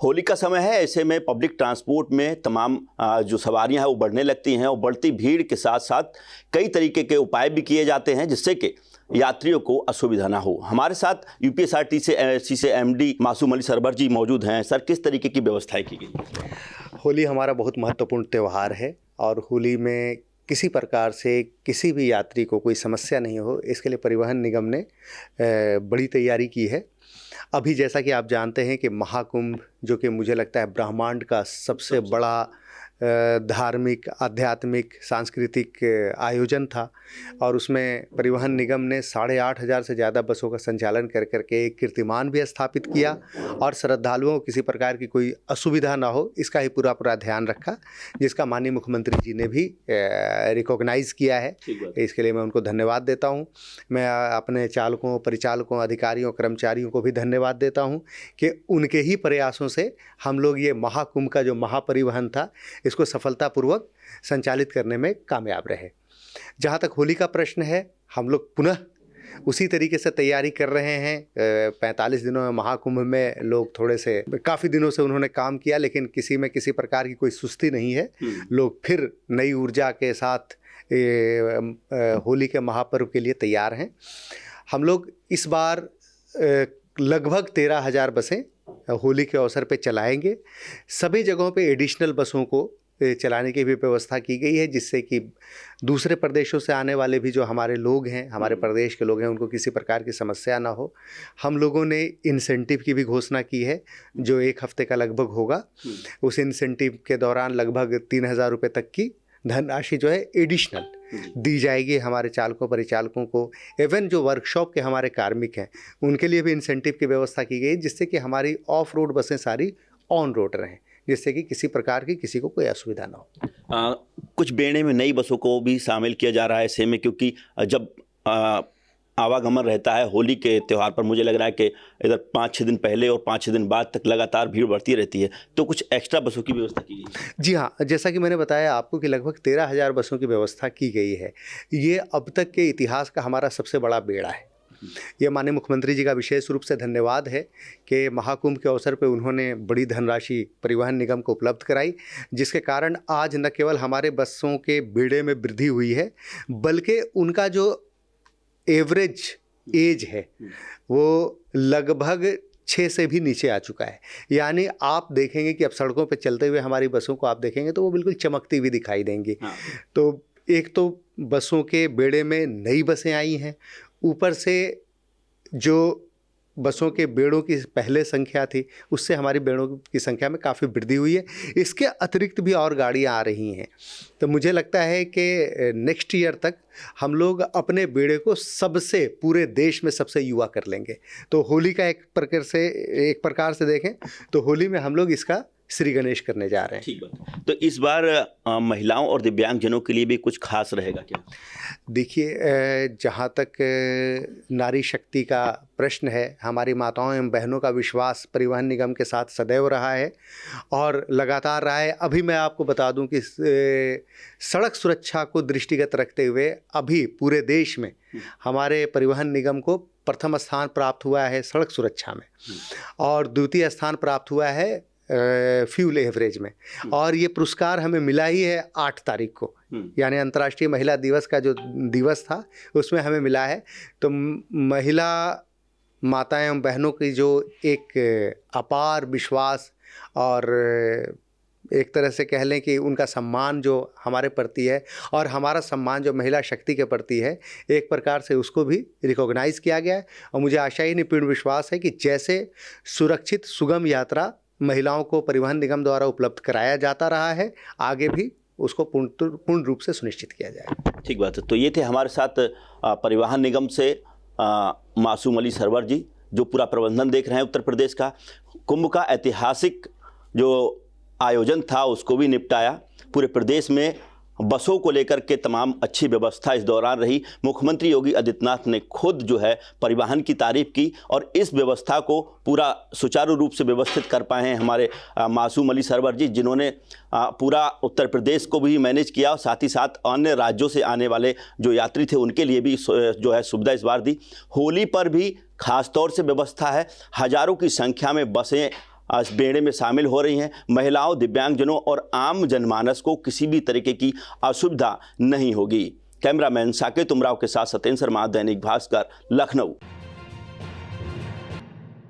होली का समय है, ऐसे में पब्लिक ट्रांसपोर्ट में तमाम जो सवारियां हैं वो बढ़ने लगती हैं और बढ़ती भीड़ के साथ साथ कई तरीके के उपाय भी किए जाते हैं जिससे कि यात्रियों को असुविधा ना हो। हमारे साथ यूपीएसआरटीसी से एमडी मासूम अली सरवर जी मौजूद हैं। सर, किस तरीके की व्यवस्थाएं की गई? होली हमारा बहुत महत्वपूर्ण त्यौहार है और होली में किसी प्रकार से किसी भी यात्री को कोई समस्या नहीं हो, इसके लिए परिवहन निगम ने बड़ी तैयारी की है। अभी जैसा कि आप जानते हैं कि महाकुंभ, जो कि मुझे लगता है ब्रह्मांड का सबसे बड़ा धार्मिक, आध्यात्मिक, सांस्कृतिक आयोजन था और उसमें परिवहन निगम ने 8,500 से ज़्यादा बसों का संचालन कर करके एक कीर्तिमान भी स्थापित किया और श्रद्धालुओं को किसी प्रकार की कोई असुविधा ना हो, इसका ही पूरा ध्यान रखा, जिसका माननीय मुख्यमंत्री जी ने भी रिकॉग्नाइज़ किया है। इसके लिए मैं उनको धन्यवाद देता हूँ। मैं अपने चालकों, परिचालकों, अधिकारियों, कर्मचारियों को भी धन्यवाद देता हूँ कि उनके ही प्रयासों से हम लोग ये महाकुंभ का जो महापरिवहन था इसको सफलतापूर्वक संचालित करने में कामयाब रहे। जहाँ तक होली का प्रश्न है, हम लोग पुनः उसी तरीके से तैयारी कर रहे हैं। 45 दिनों में महाकुंभ में लोग थोड़े से काफ़ी दिनों से उन्होंने काम किया, लेकिन किसी में किसी प्रकार की कोई सुस्ती नहीं है। लोग फिर नई ऊर्जा के साथ होली के महापर्व के लिए तैयार हैं। हम लोग इस बार लगभग 13,000 बसें होली के अवसर पे चलाएंगे। सभी जगहों पे एडिशनल बसों को चलाने की भी व्यवस्था की गई है, जिससे कि दूसरे प्रदेशों से आने वाले भी जो हमारे लोग हैं, हमारे प्रदेश के लोग हैं, उनको किसी प्रकार की समस्या ना हो। हम लोगों ने इंसेंटिव की भी घोषणा की है जो 1 हफ्ते का लगभग होगा। उस इंसेंटिव के दौरान लगभग 3,000 रुपये तक की धनराशि जो है एडिशनल दी जाएगी हमारे चालकों, परिचालकों को। इवन जो वर्कशॉप के हमारे कार्मिक हैं उनके लिए भी इंसेंटिव की व्यवस्था की गई, जिससे कि हमारी ऑफ रोड बसें सारी ऑन रोड रहें, जिससे कि किसी प्रकार की किसी को कोई असुविधा ना हो। कुछ बेड़े में नई बसों को भी शामिल किया जा रहा है ऐसे में, क्योंकि जब आवागमन रहता है होली के त्यौहार पर, मुझे लग रहा है कि इधर 5-6 दिन पहले और 5-6 दिन बाद तक लगातार भीड़ बढ़ती रहती है, तो कुछ एक्स्ट्रा बसों की व्यवस्था की गई है? जी हाँ, जैसा कि मैंने बताया आपको कि लगभग 13,000 बसों की व्यवस्था की गई है। ये अब तक के इतिहास का हमारा सबसे बड़ा बेड़ा है। ये माननीय मुख्यमंत्री जी का विशेष रूप से धन्यवाद है कि महाकुंभ के अवसर पे उन्होंने बड़ी धनराशि परिवहन निगम को उपलब्ध कराई, जिसके कारण आज न केवल हमारे बसों के बेड़े में वृद्धि हुई है, बल्कि उनका जो एवरेज एज है वो लगभग 6 से भी नीचे आ चुका है। यानी आप देखेंगे कि अब सड़कों पे चलते हुए हमारी बसों को आप देखेंगे तो वो बिल्कुल चमकती हुई दिखाई देंगी। तो एक तो बसों के बेड़े में नई बसें आई हैं, ऊपर से जो बसों के बेड़ों की पहले संख्या थी उससे हमारी बेड़ों की संख्या में काफ़ी वृद्धि हुई है। इसके अतिरिक्त भी और गाड़ियाँ आ रही हैं, तो मुझे लगता है कि नेक्स्ट ईयर तक हम लोग अपने बेड़े को सबसे, पूरे देश में सबसे युवा कर लेंगे। तो होली का एक प्रकार से देखें तो होली में हम लोग इसका श्री गणेश करने जा रहे हैं। ठीक बात। तो इस बार महिलाओं और दिव्यांगजनों के लिए भी कुछ खास रहेगा क्या? देखिए, जहाँ तक नारी शक्ति का प्रश्न है, हमारी माताओं एवं बहनों का विश्वास परिवहन निगम के साथ सदैव रहा है और लगातार रहा है। अभी मैं आपको बता दूं कि सड़क सुरक्षा को दृष्टिगत रखते हुए अभी पूरे देश में हमारे परिवहन निगम को प्रथम स्थान प्राप्त हुआ है सड़क सुरक्षा में और द्वितीय स्थान प्राप्त हुआ है फ्यूल एवरेज में। और ये पुरस्कार हमें मिला ही है 8 तारीख को, यानी अंतर्राष्ट्रीय महिला दिवस का जो दिवस था उसमें हमें मिला है। तो महिला माताएं एवं बहनों की जो एक अपार विश्वास और एक तरह से कह लें कि उनका सम्मान जो हमारे प्रति है और हमारा सम्मान जो महिला शक्ति के प्रति है, एक प्रकार से उसको भी रिकॉग्नाइज़ किया गया है। और मुझे आशा ही नहीं, पूर्ण विश्वास है कि जैसे सुरक्षित सुगम यात्रा महिलाओं को परिवहन निगम द्वारा उपलब्ध कराया जाता रहा है, आगे भी उसको पूर्ण रूप से सुनिश्चित किया जाए। ठीक बात है। तो ये थे हमारे साथ परिवहन निगम से मासूम अली सरवर जी, जो पूरा प्रबंधन देख रहे हैं उत्तर प्रदेश का। कुंभ का ऐतिहासिक जो आयोजन था उसको भी निपटाया। पूरे प्रदेश में बसों को लेकर के तमाम अच्छी व्यवस्था इस दौरान रही। मुख्यमंत्री योगी आदित्यनाथ ने खुद जो है परिवहन की तारीफ की और इस व्यवस्था को पूरा सुचारू रूप से व्यवस्थित कर पाए हैं हमारे मासूम अली सरवर जी, जिन्होंने पूरा उत्तर प्रदेश को भी मैनेज किया और साथ ही साथ अन्य राज्यों से आने वाले जो यात्री थे उनके लिए भी जो है सुविधा इस बार दी। होली पर भी खास तौर से व्यवस्था है, हज़ारों की संख्या में बसें इस बेड़े में शामिल हो रही हैं। महिलाओं, दिव्यांगजनों और आम जनमानस को किसी भी तरीके की असुविधा नहीं होगी। कैमरामैन साकेत उमराव के साथ सत्येंद्र शर्मा, दैनिक भास्कर, लखनऊ।